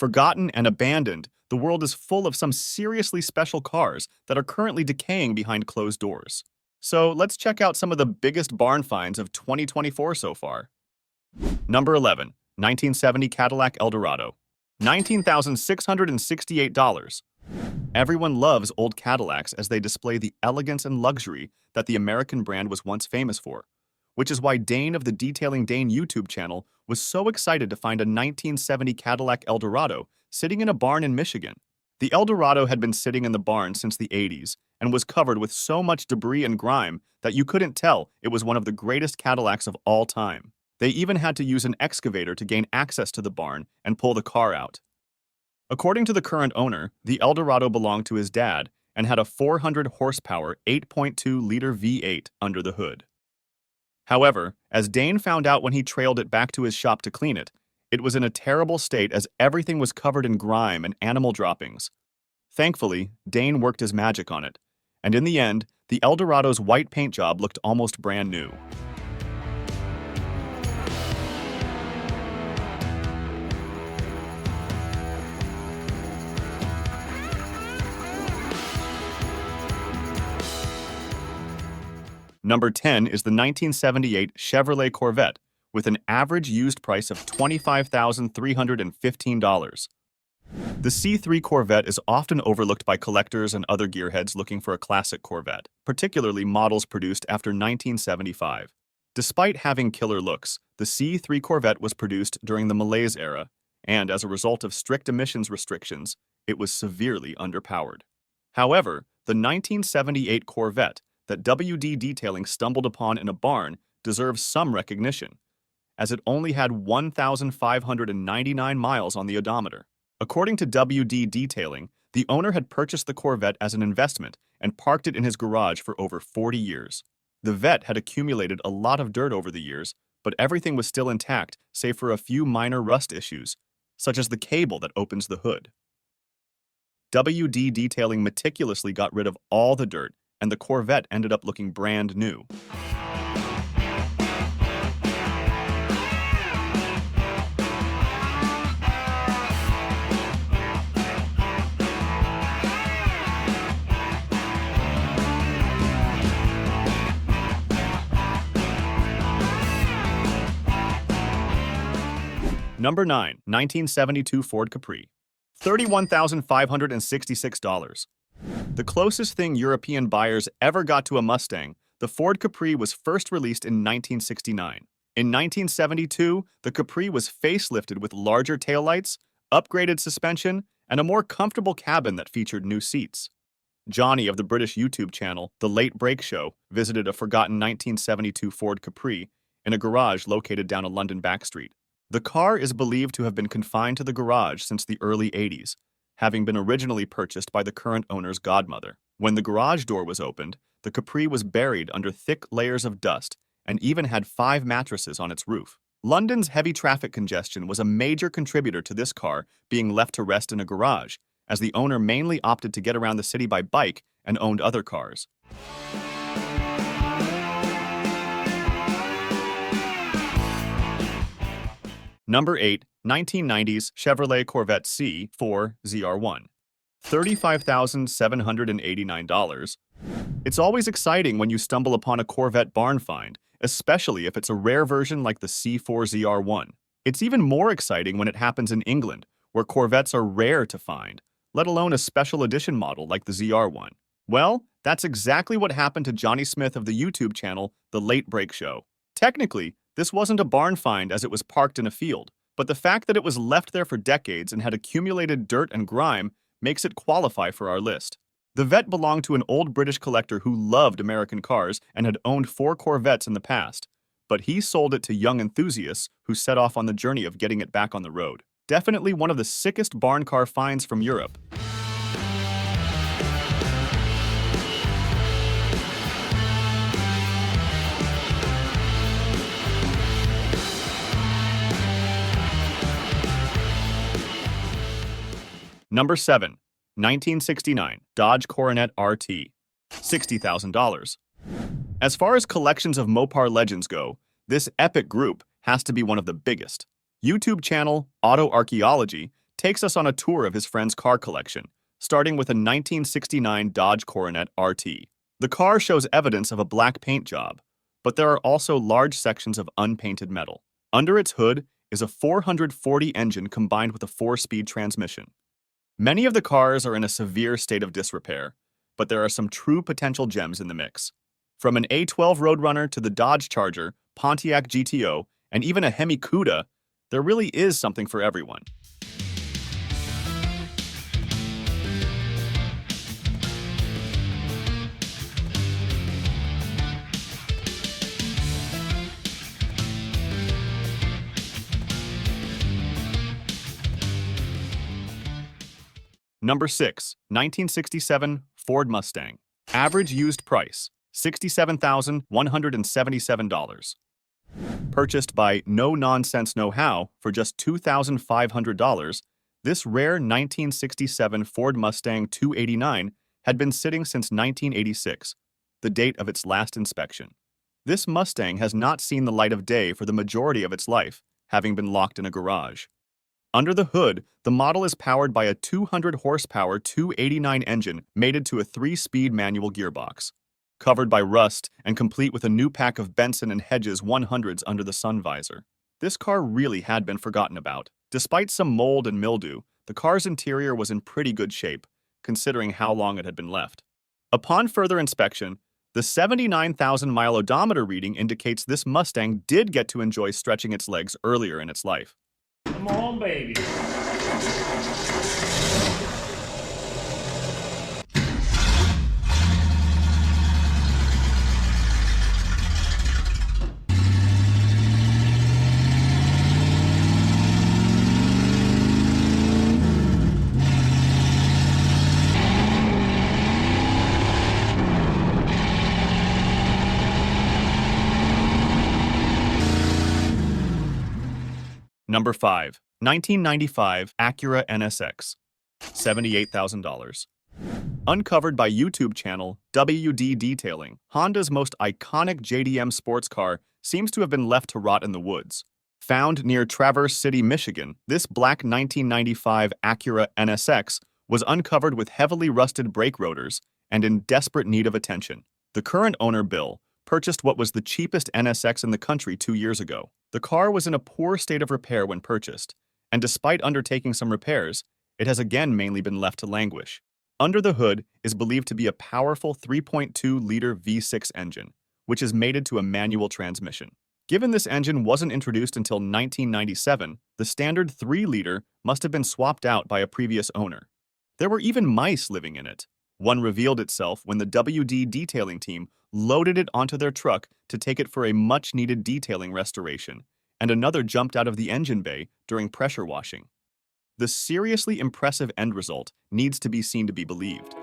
Forgotten and abandoned, the world is full of some seriously special cars that are currently decaying behind closed doors. So let's check out some of the biggest barn finds of 2024 so far. Number 11. 1970 Cadillac Eldorado. $19,668. Everyone loves old Cadillacs as they display the elegance and luxury that the American brand was once famous for, which is why Dane of the Detailing Dane YouTube channel was so excited to find a 1970 Cadillac Eldorado sitting in a barn in Michigan. The Eldorado had been sitting in the barn since the 80s and was covered with so much debris and grime that you couldn't tell it was one of the greatest Cadillacs of all time. They even had to use an excavator to gain access to the barn and pull the car out. According to the current owner, the Eldorado belonged to his dad and had a 400 horsepower 8.2-liter V8 under the hood. However, as Dane found out when he trailed it back to his shop to clean it, it was in a terrible state as everything was covered in grime and animal droppings. Thankfully, Dane worked his magic on it, and in the end, the Eldorado's white paint job looked almost brand new. Number 10 is the 1978 Chevrolet Corvette, with an average used price of $25,315. The C3 Corvette is often overlooked by collectors and other gearheads looking for a classic Corvette, particularly models produced after 1975. Despite having killer looks, the C3 Corvette was produced during the Malaise era, and as a result of strict emissions restrictions, it was severely underpowered. However, the 1978 Corvette that WD Detailing stumbled upon in a barn deserves some recognition, as it only had 1,599 miles on the odometer. According to WD Detailing, the owner had purchased the Corvette as an investment and parked it in his garage for over 40 years. The Vette had accumulated a lot of dirt over the years, but everything was still intact save for a few minor rust issues, such as the cable that opens the hood. WD Detailing meticulously got rid of all the dirt, and the Corvette ended up looking brand new. Number 9. 1972 Ford Capri. $31,566. The closest thing European buyers ever got to a Mustang, the Ford Capri was first released in 1969. In 1972, the Capri was facelifted with larger taillights, upgraded suspension, and a more comfortable cabin that featured new seats. Johnny of the British YouTube channel, The Late Break Show, visited a forgotten 1972 Ford Capri in a garage located down a London backstreet. The car is believed to have been confined to the garage since the early 80s, having been originally purchased by the current owner's godmother. When the garage door was opened, the Capri was buried under thick layers of dust and even had 5 mattresses on its roof. London's heavy traffic congestion was a major contributor to this car being left to rest in a garage, as the owner mainly opted to get around the city by bike and owned other cars. Number 8. 1990s Chevrolet Corvette C4 ZR1. $35,789. It's always exciting when you stumble upon a Corvette barn find, especially if it's a rare version like the C4 ZR1. It's even more exciting when it happens in England, where Corvettes are rare to find, let alone a special edition model like the ZR1. Well, that's exactly what happened to Johnny Smith of the YouTube channel, The Late Break Show. Technically, this wasn't a barn find as it was parked in a field, but the fact that it was left there for decades and had accumulated dirt and grime makes it qualify for our list. The Vette belonged to an old British collector who loved American cars and had owned 4 Corvettes in the past, but he sold it to young enthusiasts who set off on the journey of getting it back on the road. Definitely one of the sickest barn car finds from Europe. Number 7. 1969 Dodge Coronet RT. $60,000. As far as collections of Mopar legends go, this epic group has to be one of the biggest. YouTube channel Auto Archaeology takes us on a tour of his friend's car collection, starting with a 1969 Dodge Coronet RT. The car shows evidence of a black paint job, but there are also large sections of unpainted metal. Under its hood is a 440 engine combined with a 4-speed transmission. Many of the cars are in a severe state of disrepair, but there are some true potential gems in the mix. From an A12 Roadrunner to the Dodge Charger, Pontiac GTO, and even a Hemi Cuda, there really is something for everyone. Number 6, 1967 Ford Mustang. Average used price, $67,177. Purchased by No Nonsense No How for just $2,500, this rare 1967 Ford Mustang 289 had been sitting since 1986, the date of its last inspection. This Mustang has not seen the light of day for the majority of its life, having been locked in a garage. Under the hood, the model is powered by a 200-horsepower 289 engine mated to a 3-speed manual gearbox. Covered by rust and complete with a new pack of Benson & Hedges 100s under the sun visor. This car really had been forgotten about. Despite some mold and mildew, the car's interior was in pretty good shape, considering how long it had been left. Upon further inspection, the 79,000-mile odometer reading indicates this Mustang did get to enjoy stretching its legs earlier in its life. Come on, baby. Number 5, 1995 Acura NSX, $78,000. Uncovered by YouTube channel WD Detailing, Honda's most iconic JDM sports car seems to have been left to rot in the woods. Found near Traverse City, Michigan, this black 1995 Acura NSX was uncovered with heavily rusted brake rotors and in desperate need of attention. The current owner, Bill, purchased what was the cheapest NSX in the country 2 years ago. The car was in a poor state of repair when purchased, and despite undertaking some repairs, it has again mainly been left to languish. Under the hood is believed to be a powerful 3.2-liter V6 engine, which is mated to a manual transmission. Given this engine wasn't introduced until 1997, the standard 3-liter must have been swapped out by a previous owner. There were even mice living in it. One revealed itself when the WD Detailing team loaded it onto their truck to take it for a much-needed detailing restoration, and another jumped out of the engine bay during pressure washing. The seriously impressive end result needs to be seen to be believed.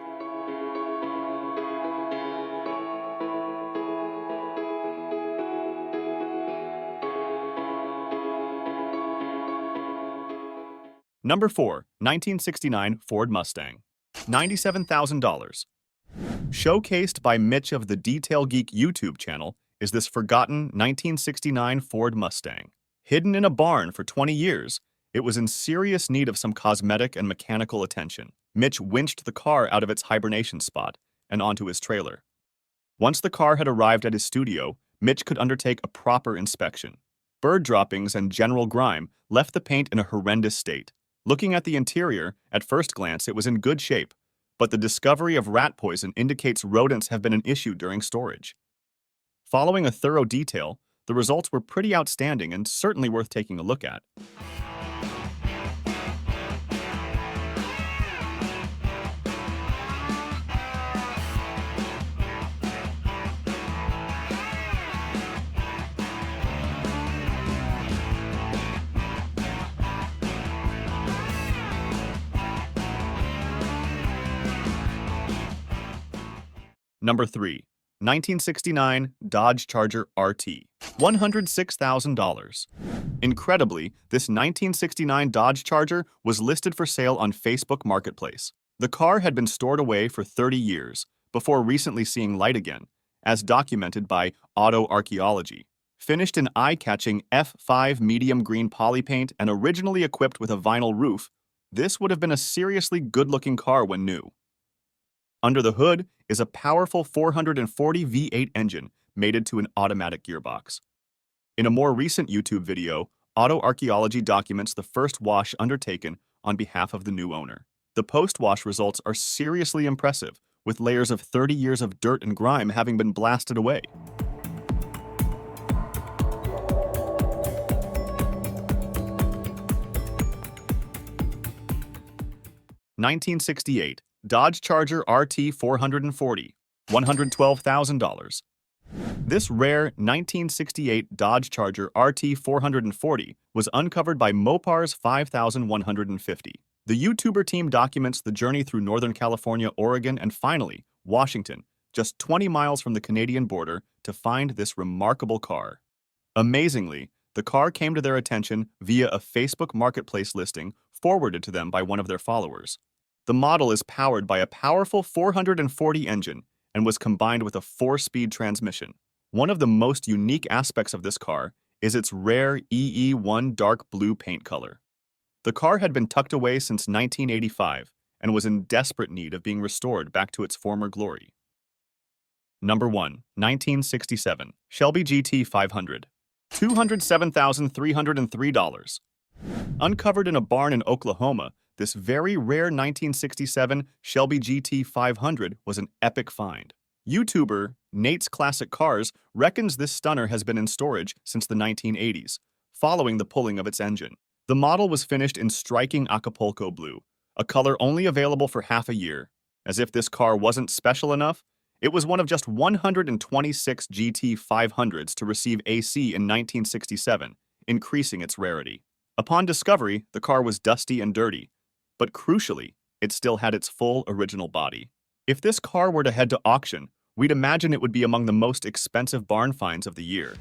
Number 4, 1969 Ford Mustang, $97,000. Showcased by Mitch of the Detail Geek YouTube channel is this forgotten 1969 Ford Mustang. Hidden in a barn for 20 years, it was in serious need of some cosmetic and mechanical attention. Mitch winched the car out of its hibernation spot and onto his trailer. Once the car had arrived at his studio, Mitch could undertake a proper inspection. Bird droppings and general grime left the paint in a horrendous state. Looking at the interior, at first glance it was in good shape, but the discovery of rat poison indicates rodents have been an issue during storage. Following a thorough detail, the results were pretty outstanding and certainly worth taking a look at. Number 3, 1969 Dodge Charger RT, $106,000. Incredibly, this 1969 Dodge Charger was listed for sale on Facebook Marketplace. The car had been stored away for 30 years before recently seeing light again, as documented by Auto Archaeology. Finished in eye-catching F5 medium green poly paint and originally equipped with a vinyl roof, This would have been a seriously good-looking car when new. Under the hood is a powerful 440 V8 engine mated to an automatic gearbox. In a more recent YouTube video, Auto Archaeology documents the first wash undertaken on behalf of the new owner. The post-wash results are seriously impressive, with layers of 30 years of dirt and grime having been blasted away. 1968 Dodge Charger RT 440, $112,000. This rare 1968 Dodge Charger RT 440 was uncovered by Mopar's 5150. The YouTuber team documents the journey through Northern California, Oregon, and finally, Washington, just 20 miles from the Canadian border, to find this remarkable car. Amazingly, the car came to their attention via a Facebook Marketplace listing forwarded to them by one of their followers. The model is powered by a powerful 440 engine and was combined with a 4-speed transmission. One of the most unique aspects of this car is its rare EE1 dark blue paint color. The car had been tucked away since 1985 and was in desperate need of being restored back to its former glory. Number 1. 1967 Shelby GT500, $207,303. Uncovered in a barn in Oklahoma, this very rare 1967 Shelby GT500 was an epic find. YouTuber Nate's Classic Cars reckons this stunner has been in storage since the 1980s, following the pulling of its engine. The model was finished in striking Acapulco blue, a color only available for half a year. As if this car wasn't special enough, it was one of just 126 GT500s to receive AC in 1967, increasing its rarity. Upon discovery, the car was dusty and dirty, but crucially, it still had its full original body. If this car were to head to auction, we'd imagine it would be among the most expensive barn finds of the year.